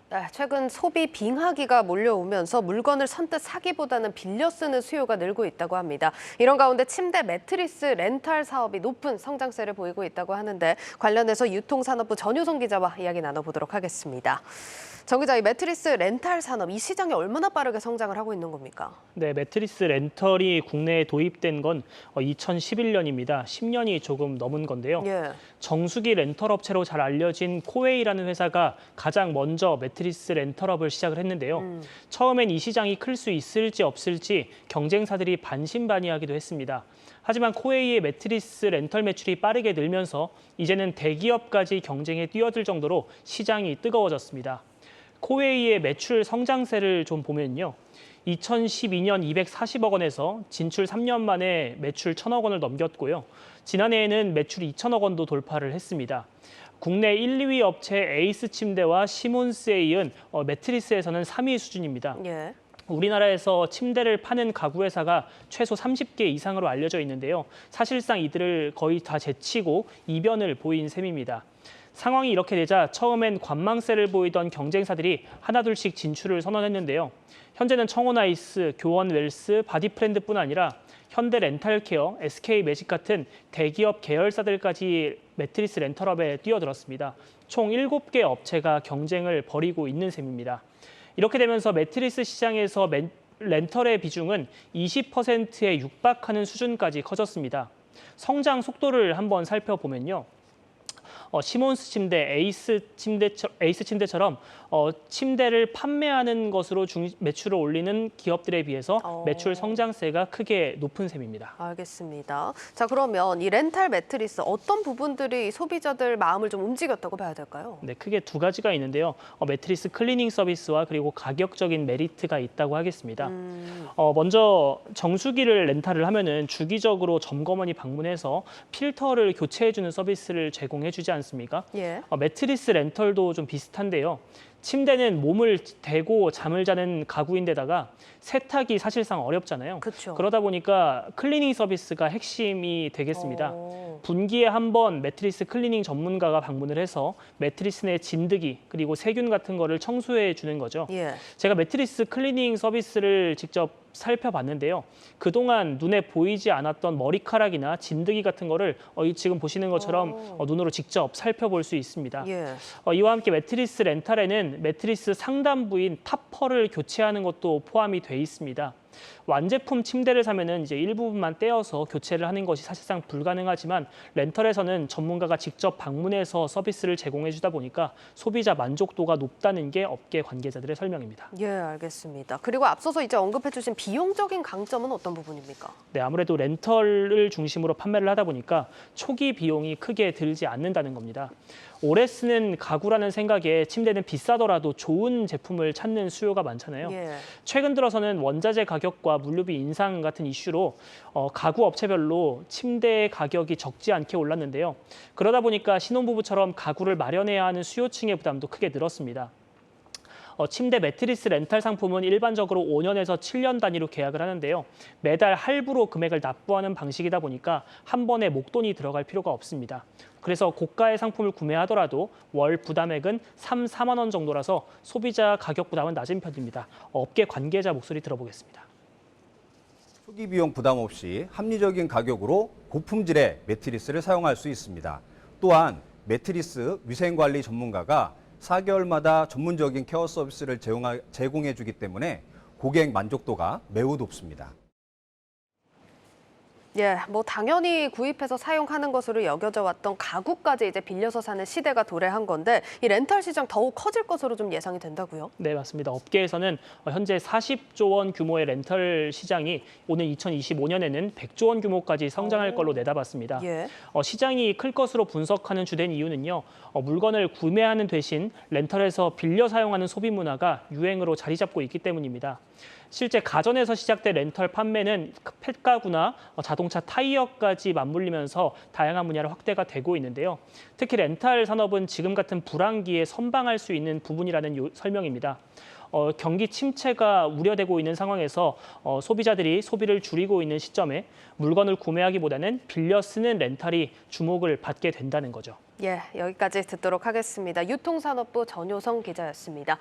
네, 최근 소비 빙하기가 몰려오면서 물건을 선뜻 사기보다는 빌려 쓰는 수요가 늘고 있다고 합니다. 이런 가운데 침대 매트리스 렌탈 사업이 높은 성장세를 보이고 있다고 하는데 관련해서 유통산업부 전효성 기자와 이야기 나눠보도록 하겠습니다. 정 기자, 이 매트리스 렌탈 산업, 이 시장이 얼마나 빠르게 성장을 하고 있는 겁니까? 네, 매트리스 렌털이 국내에 도입된 건 2011년입니다. 10년이 조금 넘은 건데요. 예. 정수기 렌털 업체로 잘 알려진 코웨이라는 회사가 가장 먼저 매트리스 렌털업을 시작을 했는데요. 처음엔 이 시장이 클 수 있을지 없을지 경쟁사들이 반신반의하기도 했습니다. 하지만 코웨이의 매트리스 렌털 매출이 빠르게 늘면서 이제는 대기업까지 경쟁에 뛰어들 정도로 시장이 뜨거워졌습니다. 코웨이의 매출 성장세를 좀 보면요. 2012년 240억 원에서 진출 3년 만에 매출 1,000억 원을 넘겼고요. 지난해에는 매출 2,000억 원도 돌파를 했습니다. 국내 1, 2위 업체 에이스 침대와 시몬스에 이은 매트리스에서는 3위 수준입니다. 예. 우리나라에서 침대를 파는 가구 회사가 최소 30개 이상으로 알려져 있는데요. 사실상 이들을 거의 다 제치고 이변을 보인 셈입니다. 상황이 이렇게 되자 처음엔 관망세를 보이던 경쟁사들이 하나둘씩 진출을 선언했는데요. 현재는 청호나이스, 교원웰스, 바디프렌드뿐 아니라 현대렌탈케어, SK매직 같은 대기업 계열사들까지 매트리스 렌털업에 뛰어들었습니다. 총 7개 업체가 경쟁을 벌이고 있는 셈입니다. 이렇게 되면서 매트리스 시장에서 렌털의 비중은 20%에 육박하는 수준까지 커졌습니다. 성장 속도를 한번 살펴보면요. 시몬스 침대, 에이스 침대처럼 침대를 판매하는 것으로 매출을 올리는 기업들에 비해서 매출 성장세가 크게 높은 셈입니다. 알겠습니다. 자, 그러면 이 렌탈 매트리스 어떤 부분들이 소비자들 마음을 좀 움직였다고 봐야 될까요? 네, 크게 두 가지가 있는데요. 매트리스 클리닝 서비스와 그리고 가격적인 메리트가 있다고 하겠습니다. 먼저 정수기를 렌탈을 하면은 주기적으로 점검원이 방문해서 필터를 교체해주는 서비스를 제공해주지 않습니까? 예. 매트리스 렌털도 좀 비슷한데요. 침대는 몸을 대고 잠을 자는 가구인데다가 세탁이 사실상 어렵잖아요. 그렇죠. 그러다 보니까 클리닝 서비스가 핵심이 되겠습니다. 분기에 한 번 매트리스 클리닝 전문가가 방문을 해서 매트리스 내 진드기 그리고 세균 같은 거를 청소해 주는 거죠. 예. 제가 매트리스 클리닝 서비스를 직접 살펴봤는데요. 그동안 눈에 보이지 않았던 머리카락이나 진드기 같은 거를 지금 보시는 것처럼 눈으로 직접 살펴볼 수 있습니다. 예. 이와 함께 매트리스 렌탈에는 매트리스 상단부인 탑퍼를 교체하는 것도 포함이 돼 있습니다. 완제품 침대를 사면은 이제 일부분만 떼어서 교체를 하는 것이 사실상 불가능하지만 렌털에서는 전문가가 직접 방문해서 서비스를 제공해 주다 보니까 소비자 만족도가 높다는 게 업계 관계자들의 설명입니다. 예, 알겠습니다. 그리고 앞서서 이제 언급해 주신 비용적인 강점은 어떤 부분입니까? 네, 아무래도 렌털을 중심으로 판매를 하다 보니까 초기 비용이 크게 들지 않는다는 겁니다. 오래 쓰는 가구라는 생각에 침대는 비싸더라도 좋은 제품을 찾는 수요가 많잖아요. 예. 최근 들어서는 원자재 가격과 물류비 인상 같은 이슈로 가구 업체별로 침대 가격이 적지 않게 올랐는데요. 그러다 보니까 신혼부부처럼 가구를 마련해야 하는 수요층의 부담도 크게 늘었습니다. 침대 매트리스 렌탈 상품은 일반적으로 5년에서 7년 단위로 계약을 하는데요. 매달 할부로 금액을 납부하는 방식이다 보니까 한 번에 목돈이 들어갈 필요가 없습니다. 그래서 고가의 상품을 구매하더라도 월 부담액은 4만 원 정도라서 소비자 가격 부담은 낮은 편입니다. 업계 관계자 목소리 들어보겠습니다. 초기 비용 부담 없이 합리적인 가격으로 고품질의 매트리스를 사용할 수 있습니다. 또한 매트리스 위생관리 전문가가 4개월마다 전문적인 케어 서비스를 제공해 주기 때문에 고객 만족도가 매우 높습니다. 예, 뭐 당연히 구입해서 사용하는 것으로 여겨져 왔던 가구까지 이제 빌려서 사는 시대가 도래한 건데 이 렌탈 시장 더욱 커질 것으로 좀 예상이 된다고요? 네, 맞습니다. 업계에서는 현재 40조 원 규모의 렌털 시장이 오늘 2025년에는 100조 원 규모까지 성장할 걸로 내다봤습니다. 예. 시장이 클 것으로 분석하는 주된 이유는요. 물건을 구매하는 대신 렌털에서 빌려 사용하는 소비 문화가 유행으로 자리 잡고 있기 때문입니다. 실제 가전에서 시작된 렌털 판매는 펫가구나 자동차 타이어까지 맞물리면서 다양한 분야로 확대가 되고 있는데요. 특히 렌탈 산업은 지금 같은 불황기에 선방할 수 있는 부분이라는 설명입니다. 경기 침체가 우려되고 있는 상황에서 소비자들이 소비를 줄이고 있는 시점에 물건을 구매하기보다는 빌려 쓰는 렌탈이 주목을 받게 된다는 거죠. 예, 여기까지 듣도록 하겠습니다. 유통산업부 전효성 기자였습니다.